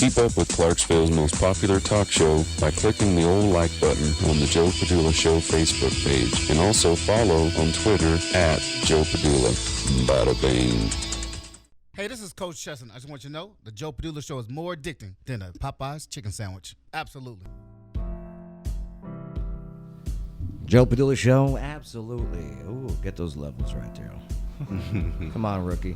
Keep up with Clarksville's most popular talk show by clicking the old like button on the Joe Padula Show Facebook page, and also follow on Twitter at Joe Padula. Bada bing. Hey, this is Coach Chesson. I just want you to know the Joe Padula Show is more addicting than a Popeye's chicken sandwich. Absolutely. Joe Padula Show, absolutely. Ooh, get those levels right there. Come on, rookie.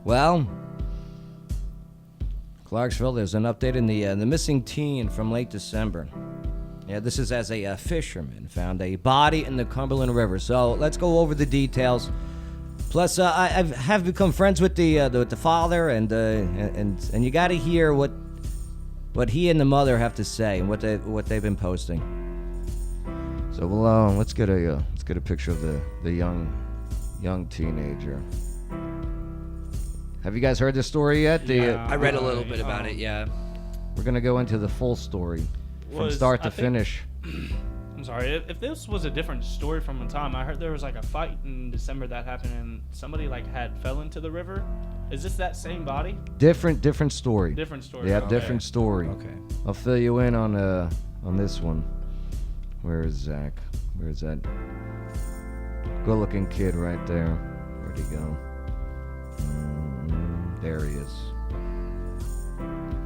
Well, Clarksville, there's an update in the missing teen from late December. Yeah, this is as a fisherman found a body in the Cumberland River. So let's go over the details. Plus, I have become friends with the father, and you got to hear what he and the mother have to say and what they've been posting. So let's get a picture of the young teenager. Have you guys heard this story yet? I read a little bit about it, yeah. We're going to go into the full story from start to finish. I'm sorry, if this was a different story from the time, I heard there was like a fight in December that happened and somebody fell into the river. Is this that same body? Different story. Different story. Yeah, okay. Different story. Okay. I'll fill you in on this one. Where is Zach? Where's that good-looking kid right there? Where'd he go? There he is.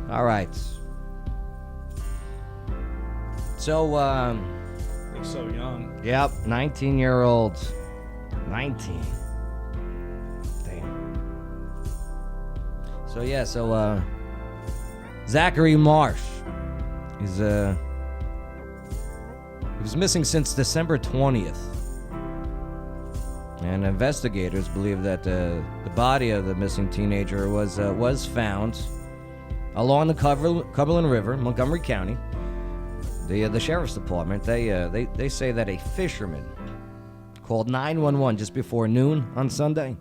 All right. So, Looks so young. Yep, 19-year-old. 19. Damn. So Zachary Marsh. He was missing since December 20th. And investigators believe that the body of the missing teenager was found along the Cumberland River, Montgomery County. The sheriff's department, they say that a fisherman called 911 just before noon on Sunday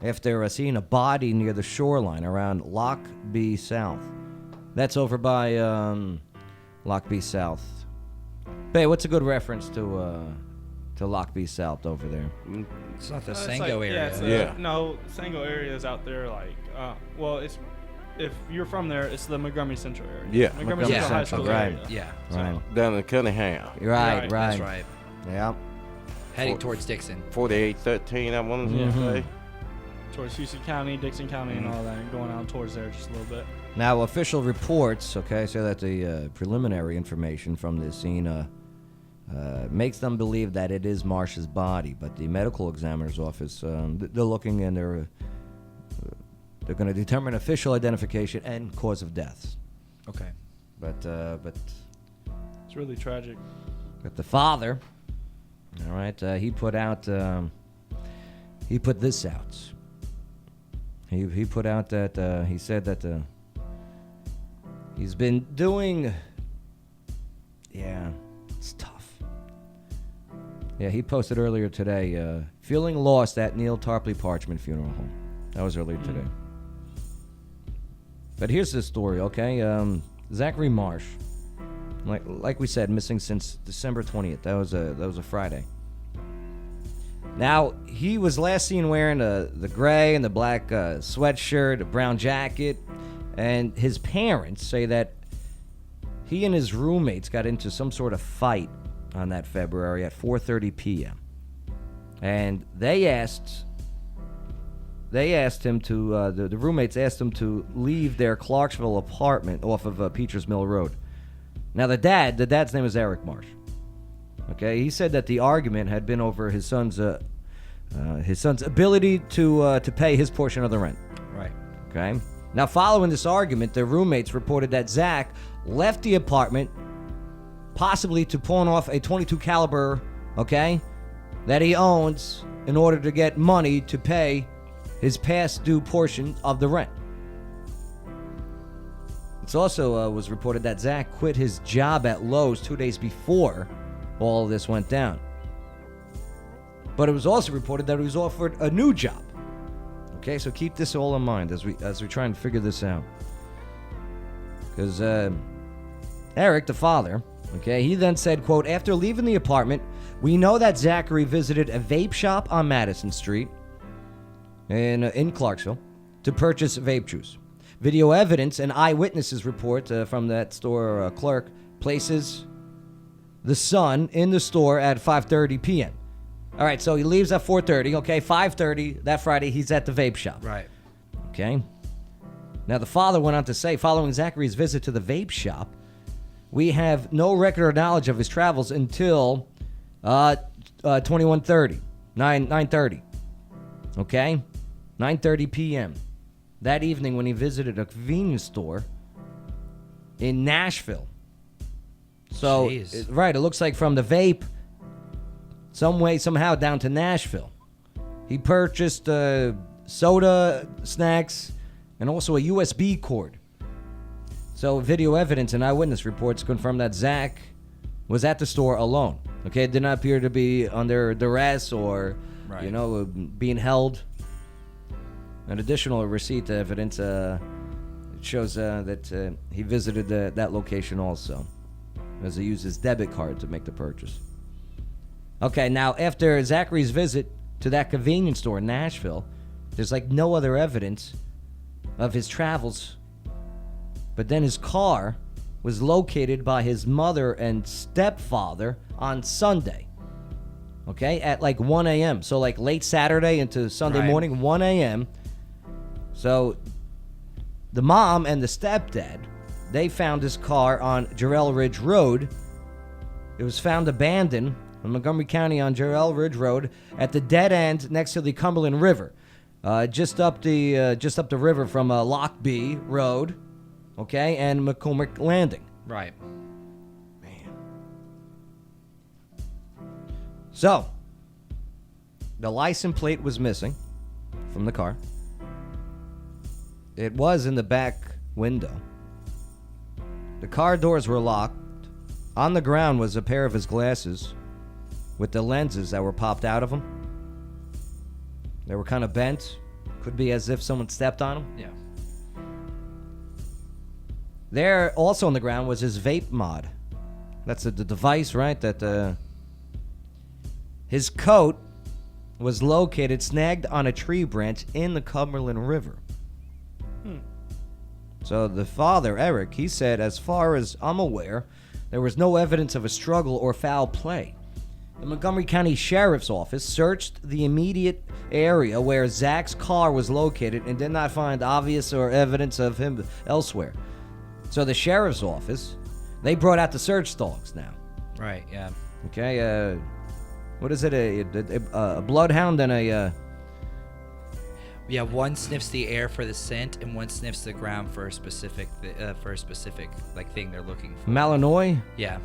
after seeing a body near the shoreline around Lockby South. That's over by Lockby South. Hey, what's a good reference to Lockby South over there? It's not the Sango area. Yeah, no, Sango area is out there it's if you're from there, it's the Montgomery Central area. Yeah. Montgomery Central High School right. area. Yeah. Right. Down in Cunningham. Right. That's right. Yeah. Heading towards Dixon. 4813, I wanted to say. Towards Houston County, Dixon County, and all that, and going out towards there just a little bit. Now, official reports, say that the preliminary information from this scene makes them believe that it is Marsh's body, but the medical examiner's office, they're looking and they're going to determine official identification and cause of death. Okay. But It's really tragic. But the father, all right, he put this out. He put out that he said that he's been doing. Yeah, it's tough. Yeah, he posted earlier today, feeling lost at Neil Tarpley Parchment Funeral Home. That was earlier today. But here's the story, okay? Zachary Marsh, like we said, missing since December 20th. That was a Friday. Now, he was last seen wearing the gray and the black sweatshirt, a brown jacket, and his parents say that he and his roommates got into some sort of fight on that February at 4:30 p.m. And they asked him to, the roommates asked him to leave their Clarksville apartment off of Peters Mill Road. Now, the dad's name is Eric Marsh. Okay, he said that the argument had been over his son's ability to pay his portion of the rent. Right. Okay. Now, following this argument, the roommates reported that Zach left the apartment, possibly to pawn off a .22 caliber, that he owns in order to get money to pay his past due portion of the rent. It's also was reported that Zach quit his job at Lowe's 2 days before all of this went down. But it was also reported that he was offered a new job. Okay, so keep this all in mind as we try and figure this out. Because Eric, the father, he then said, quote, after leaving the apartment, we know that Zachary visited a vape shop on Madison Street in Clarksville. to purchase vape juice. Video evidence and eyewitnesses report from that store clerk places the son in the store at 5:30 p.m. All right, so he leaves at 4:30. Okay, 5:30 that Friday, he's at the vape shop. Right. Okay. Now, the father went on to say, following Zachary's visit to the vape shop, we have no record or knowledge of his travels until 21:30, 9:30. Okay? 9:30 p.m. that evening when he visited a convenience store in Nashville. So, right, it looks like from the vape, some way, somehow, down to Nashville. He purchased soda, snacks, and also a USB cord. So, video evidence and eyewitness reports confirm that Zach was at the store alone. Okay, it did not appear to be under duress or, being held. An additional receipt evidence shows that he visited that location also, as he used his debit card to make the purchase. Okay, now after Zachary's visit to that convenience store in Nashville, there's like no other evidence of his travels. But then his car was located by his mother and stepfather on Sunday. Okay, at like 1 a.m. So like late Saturday into Sunday morning, 1 a.m. So the mom and the stepdad, they found his car on Jarrell Ridge Road. It was found abandoned in Montgomery County on Jarrell Ridge Road at the dead end next to the Cumberland River, just up the river from Lockbee Road, okay, and McCormick Landing. Right. Man. So the license plate was missing from the car. It was in the back window. The car doors were locked. On the ground was a pair of his glasses with the lenses that were popped out of them. They were kind of bent. Could be as if someone stepped on them. Yeah. There, also on the ground, was his vape mod. That's the device, right? His coat was located, snagged on a tree branch in the Cumberland River. So the father, Eric, he said, as far as I'm aware, there was no evidence of a struggle or foul play. The Montgomery County Sheriff's Office searched the immediate area where Zach's car was located and did not find obvious or evidence of him elsewhere. So the Sheriff's Office, they brought out the search dogs now. Right, yeah. Okay, what is it? A bloodhound and a... Yeah, one sniffs the air for the scent, and one sniffs the ground for a specific, like thing they're looking for. Malinois? Yeah.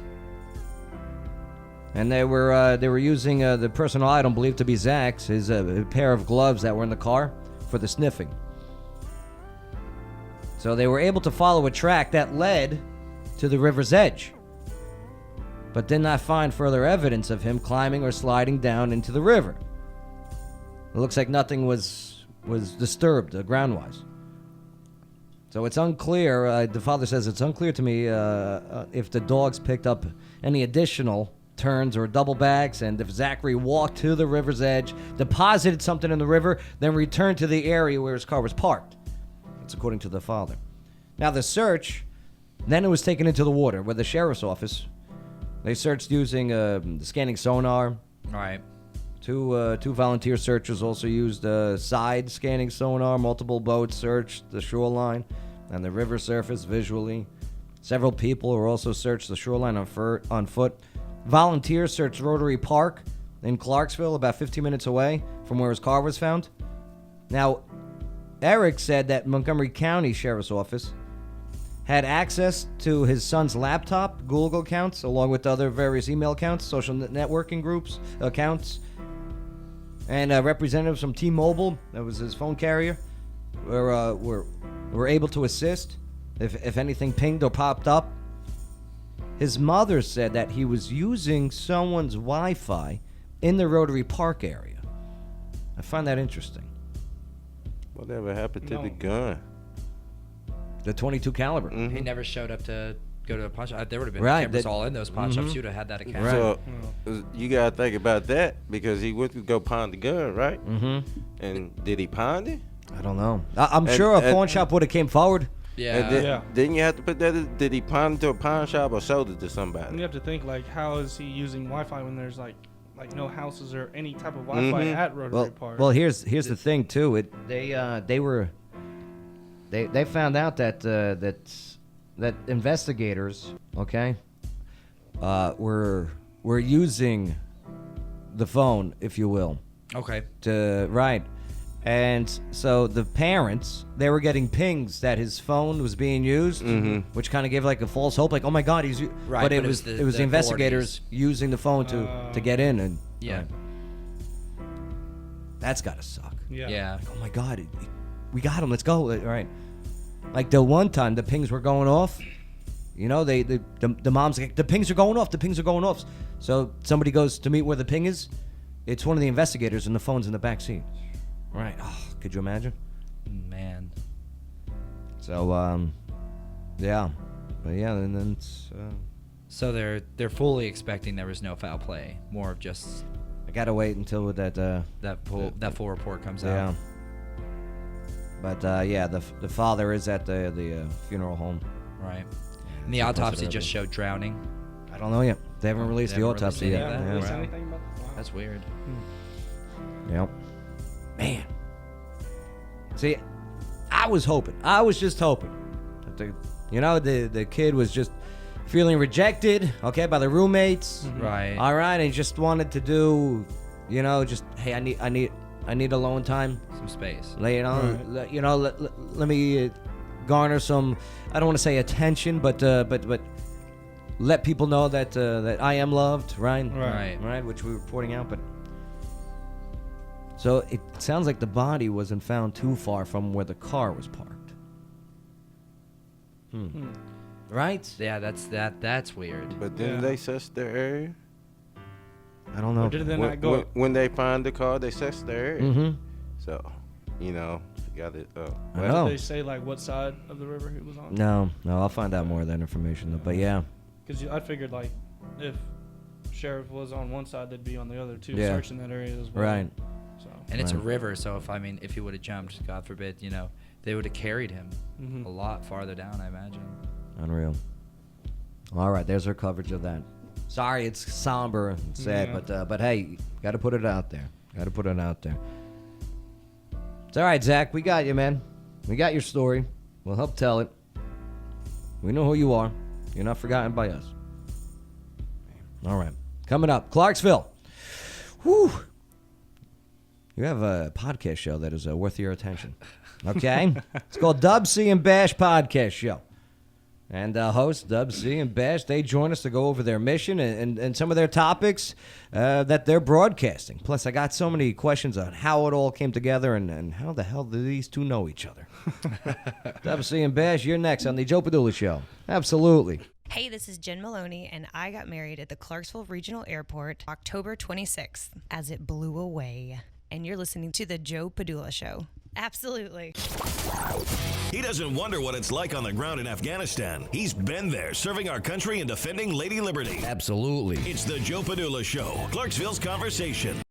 And they were using the personal item believed to be Zach's, his pair of gloves that were in the car for the sniffing. So they were able to follow a track that led to the river's edge, but did not find further evidence of him climbing or sliding down into the river. It looks like nothing was disturbed ground-wise. So it's unclear, the father says it's unclear to me if the dogs picked up any additional turns or double bags, and if Zachary walked to the river's edge, deposited something in the river, then returned to the area where his car was parked. That's according to the father. Now the search, then it was taken into the water, where the sheriff's office, they searched using scanning sonar. Right. Two volunteer searchers also used side scanning sonar. Multiple boats searched the shoreline and the river surface visually. Several people were also searched the shoreline on foot. Volunteers searched Rotary Park in Clarksville, about 15 minutes away from where his car was found. Now, Eric said that Montgomery County Sheriff's Office had access to his son's laptop, Google accounts, along with other various email accounts, social networking groups, accounts, and representatives from T-Mobile, that was his phone carrier, were able to assist if anything pinged or popped up. His mother said that he was using someone's Wi-Fi in the Rotary Park area. I find that interesting. Whatever happened to the gun? The .22 caliber. He never showed up to go to a pawn shop. There would have been Right, cameras all in those pawn shops. You'd have had that account. Right. So you gotta think about that because he went to go pawn the gun, right? Mm-hmm. And did he pawn it? I don't know. I'm And- sure a and- pawn shop would have came forward. Yeah. And then, Yeah. Didn't you have to put that? Did he pawn it to a pawn shop or sold it to And somebody? you have to think like, how is he using Wi-Fi when there's like no houses or any type of Wi-Fi at Rotary Park? Well, here's the thing too. They found out that investigators, okay, were using the phone, if you will, Okay. right. And so the parents, they were getting pings that his phone was being used, which kind of gave like a false hope, like, oh my God, he's. Right, But it but was the the investigators using the phone to get in, and Yeah. right. That's gotta suck. yeah. Oh my God, we got him. Let's go. All right. Like the one time the pings were going off, you know, the mom's like, the pings are going off. The pings are going off. So somebody goes to meet where the ping is. It's one of the investigators, and the phone's in the back seat. Right. Oh, could you imagine? Man. So, yeah. But yeah, and then it's, So they're fully expecting there was no foul play. More of just I gotta wait until that, that full report comes yeah. out. But, yeah, the father is at the funeral home. Right. And the It's autopsy impressive. just showed drowning. I don't know yet. They haven't released They the haven't released autopsy any yet. of that? Yeah, Yeah. release Wow. anything about wow. That's weird. Yep. Man. See, I was hoping. I was just hoping. That the kid was just feeling rejected, okay, by the roommates. Right. All right, and he just wanted to do, just, hey, I need alone time. Some space. Let me garner some, I don't want to say attention, but let people know that I am loved, right? Right. Right, which we were pointing out, but so it sounds like the body wasn't found too far from where the car was parked. Right? Yeah, that's weird. But didn't they search the area? I don't know. Or did they not go? When they find the car, they searched the area. Mm-hmm. So, you got it. I know. Did they say like what side of the river he was on? No, I'll find out more of that information. Though. But yeah, Because I figured like if sheriff was on one side, they'd be on the other too, Yeah. searching that area as well. right. So And it's a Right. river, so if he would have jumped, God forbid, they would have carried him Mhm. a lot farther down, I imagine. Unreal. All right, there's our coverage of that. Sorry, it's somber and sad, Yeah. but hey, got to put it out there. Got to put it out there. It's all right, Zach. We got you, man. We got your story. We'll help tell it. We know who you are. You're not forgotten by us. All right. Coming up, Clarksville. Whew. You have a podcast show that is worth your attention. Okay? It's called Dub C and Bash Podcast Show. And hosts Dub C and Bash, they join us to go over their mission and some of their topics that they're broadcasting. Plus, I got so many questions on how it all came together and how the hell do these two know each other. Dub C and Bash, you're next on the Joe Padula Show. Absolutely. Hey, this is Jen Maloney, and I got married at the Clarksville Regional Airport October 26th as it blew away. And you're listening to the Joe Padula Show. Absolutely. He doesn't wonder what it's like on the ground in Afghanistan. He's been there, serving our country and defending Lady Liberty. Absolutely. It's the Joe Padula Show, Clarksville's conversation.